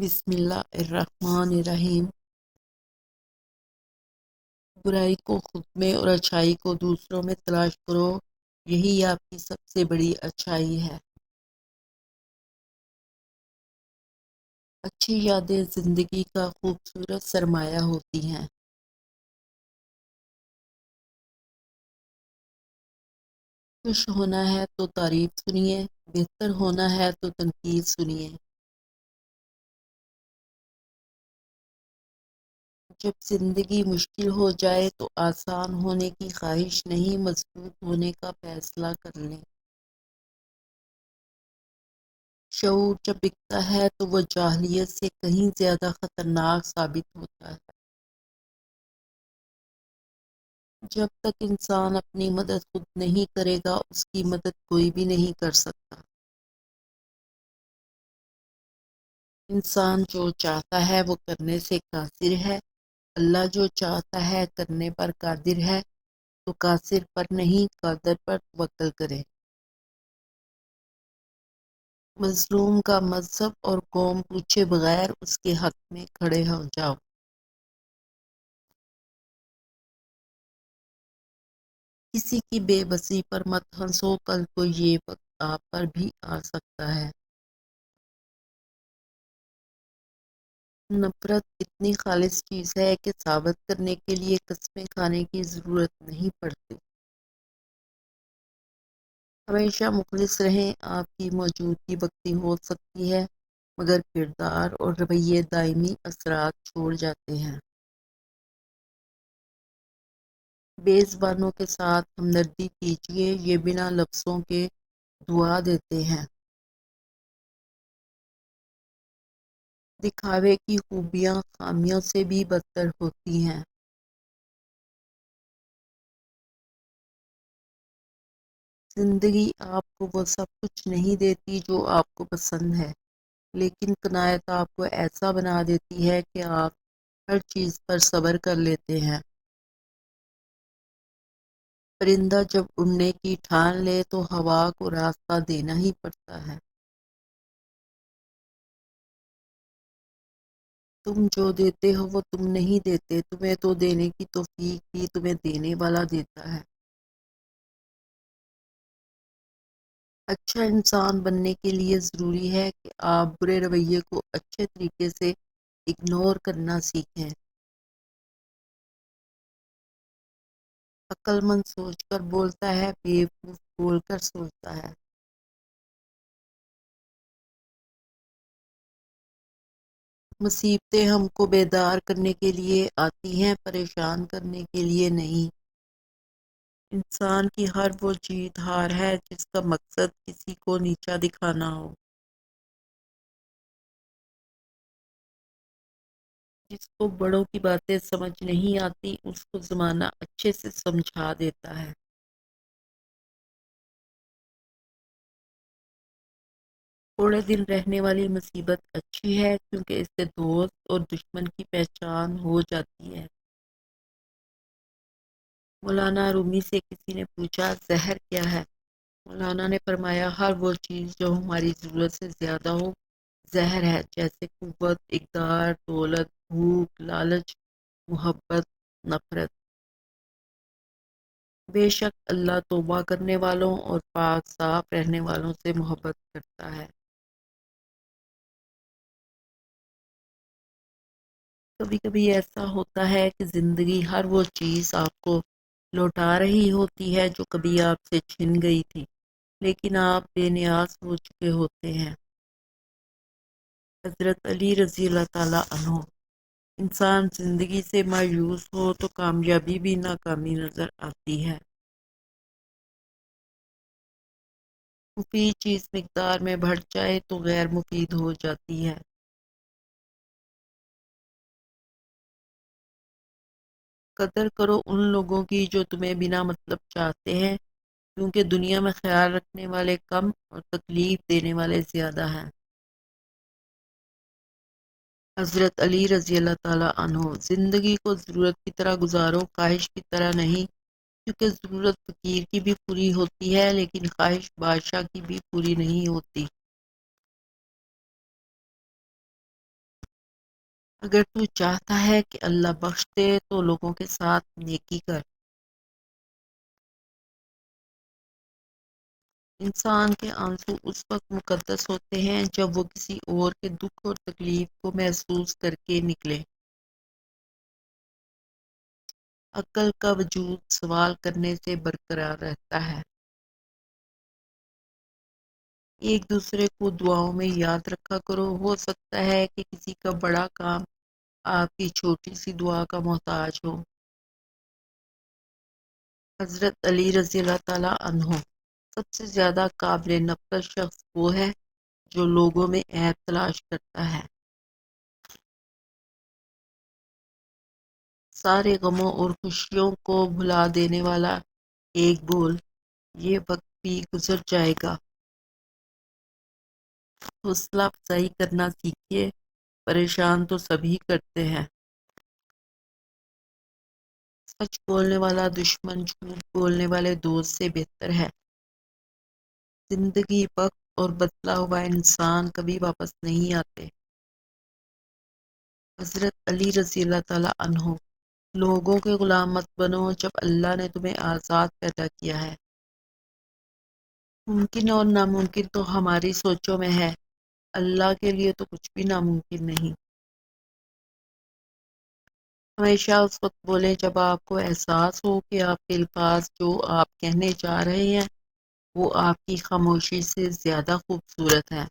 بسم اللہ الرحمن الرحیم۔ برائی کو خود میں اور اچھائی کو دوسروں میں تلاش کرو، یہی آپ کی سب سے بڑی اچھائی ہے۔ اچھی یادیں زندگی کا خوبصورت سرمایہ ہوتی ہیں۔ خوش ہونا ہے تو تعریف سنیے، بہتر ہونا ہے تو تنقید سنیے۔ جب زندگی مشکل ہو جائے تو آسان ہونے کی خواہش نہیں، مضبوط ہونے کا فیصلہ کر لیں۔ شعور جب بکتا ہے تو وہ جاہلیت سے کہیں زیادہ خطرناک ثابت ہوتا ہے۔ جب تک انسان اپنی مدد خود نہیں کرے گا، اس کی مدد کوئی بھی نہیں کر سکتا۔ انسان جو چاہتا ہے وہ کرنے سے قاصر ہے، اللہ جو چاہتا ہے کرنے پر قادر ہے، تو قاصر پر نہیں قادر پر توکل کرے۔ مظلوم کا مذہب اور قوم پوچھے بغیر اس کے حق میں کھڑے ہو جاؤ۔ کسی کی بے بسی پر مت ہنسو، کل کو یہ وقت آپ پر بھی آ سکتا ہے۔ نفرت اتنی خالص چیز ہے کہ ثابت کرنے کے لیے قسمیں کھانے کی ضرورت نہیں پڑتی۔ ہمیشہ مخلص رہیں، آپ کی موجودگی وقتی ہو سکتی ہے، مگر کردار اور رویے دائمی اثرات چھوڑ جاتے ہیں۔ بے زبانوں کے ساتھ ہمدردی کیجیے، یہ بنا لفظوں کے دعا دیتے ہیں۔ دکھاوے کی خوبیاں خامیوں سے بھی بدتر ہوتی ہیں۔ زندگی آپ کو وہ سب کچھ نہیں دیتی جو آپ کو پسند ہے، لیکن قناعت آپ کو ایسا بنا دیتی ہے کہ آپ ہر چیز پر صبر کر لیتے ہیں۔ پرندہ جب اڑنے کی ٹھان لے تو ہوا کو راستہ دینا ہی پڑتا ہے۔ تم جو دیتے ہو وہ تم نہیں دیتے، تمہیں تو دینے کی توفیق بھی تمہیں دینے والا دیتا ہے۔ اچھا انسان بننے کے لیے ضروری ہے کہ آپ برے رویے کو اچھے طریقے سے اگنور کرنا سیکھیں۔ عقل مند سوچ کر بولتا ہے، بیوقوف بول کر سوچتا ہے۔ مصیبتیں ہم کو بیدار کرنے کے لیے آتی ہیں، پریشان کرنے کے لیے نہیں۔ انسان کی ہر وہ جیت ہار ہے جس کا مقصد کسی کو نیچا دکھانا ہو۔ جس کو بڑوں کی باتیں سمجھ نہیں آتی، اس کو زمانہ اچھے سے سمجھا دیتا ہے۔ تھوڑے دن رہنے والی مصیبت اچھی ہے، کیونکہ اس سے دوست اور دشمن کی پہچان ہو جاتی ہے۔ مولانا رومی سے کسی نے پوچھا، زہر کیا ہے؟ مولانا نے فرمایا، ہر وہ چیز جو ہماری ضرورت سے زیادہ ہو زہر ہے، جیسے قوت، اقتدار، دولت، بھوک، لالچ، محبت، نفرت۔ بے شک اللہ توبہ کرنے والوں اور پاک صاف رہنے والوں سے محبت کرتا ہے۔ کبھی کبھی ایسا ہوتا ہے کہ زندگی ہر وہ چیز آپ کو لوٹا رہی ہوتی ہے جو کبھی آپ سے چھن گئی تھی، لیکن آپ بے نیاز ہو چکے ہوتے ہیں۔ حضرت علی رضی اللہ تعالیٰ عنہ۔ انسان زندگی سے مایوس ہو تو کامیابی بھی ناکامی نظر آتی ہے۔ مفید چیز مقدار میں بڑھ جائے تو غیر مفید ہو جاتی ہے۔ قدر کرو ان لوگوں کی جو تمہیں بنا مطلب چاہتے ہیں، کیونکہ دنیا میں خیال رکھنے والے کم اور تکلیف دینے والے زیادہ ہیں۔ حضرت علی رضی اللہ تعالیٰ عنہ۔ زندگی کو ضرورت کی طرح گزارو، خواہش کی طرح نہیں، کیونکہ ضرورت فقیر کی بھی پوری ہوتی ہے، لیکن خواہش بادشاہ کی بھی پوری نہیں ہوتی۔ اگر تو چاہتا ہے کہ اللہ بخش دے تو لوگوں کے ساتھ نیکی کر۔ انسان کے آنسو اس وقت مقدس ہوتے ہیں جب وہ کسی اور کے دکھ اور تکلیف کو محسوس کر کے نکلے۔ عقل کا وجود سوال کرنے سے برقرار رہتا ہے۔ ایک دوسرے کو دعاؤں میں یاد رکھا کرو، ہو سکتا ہے کہ کسی کا بڑا کام آپ کی چھوٹی سی دعا کا محتاج ہو۔ حضرت علی رضی اللہ تعالیٰ عنہ، سب سے زیادہ قابل نفرت شخص وہ ہے جو لوگوں میں عیب تلاش کرتا ہے۔ سارے غموں اور خوشیوں کو بھلا دینے والا ایک بول، یہ وقت بھی گزر جائے گا۔ حوصلہ افزائی کرنا سیکھیے، پریشان تو سبھی کرتے ہیں۔ سچ بولنے والا دشمن جھوٹ بولنے والے دوست سے بہتر ہے۔ زندگی، وقت اور بدلا ہوا انسان کبھی واپس نہیں آتے۔ حضرت علی رضی اللہ تعالیٰ عنہ، لوگوں کے غلام مت بنو جب اللہ نے تمہیں آزاد پیدا کیا ہے۔ ممکن اور ناممکن تو ہماری سوچوں میں ہے، اللہ کے لیے تو کچھ بھی ناممکن نہیں۔ ہمیشہ اس وقت بولیں جب آپ کو احساس ہو کہ آپ کے الفاظ جو آپ کہنے جا رہے ہیں وہ آپ کی خاموشی سے زیادہ خوبصورت ہے۔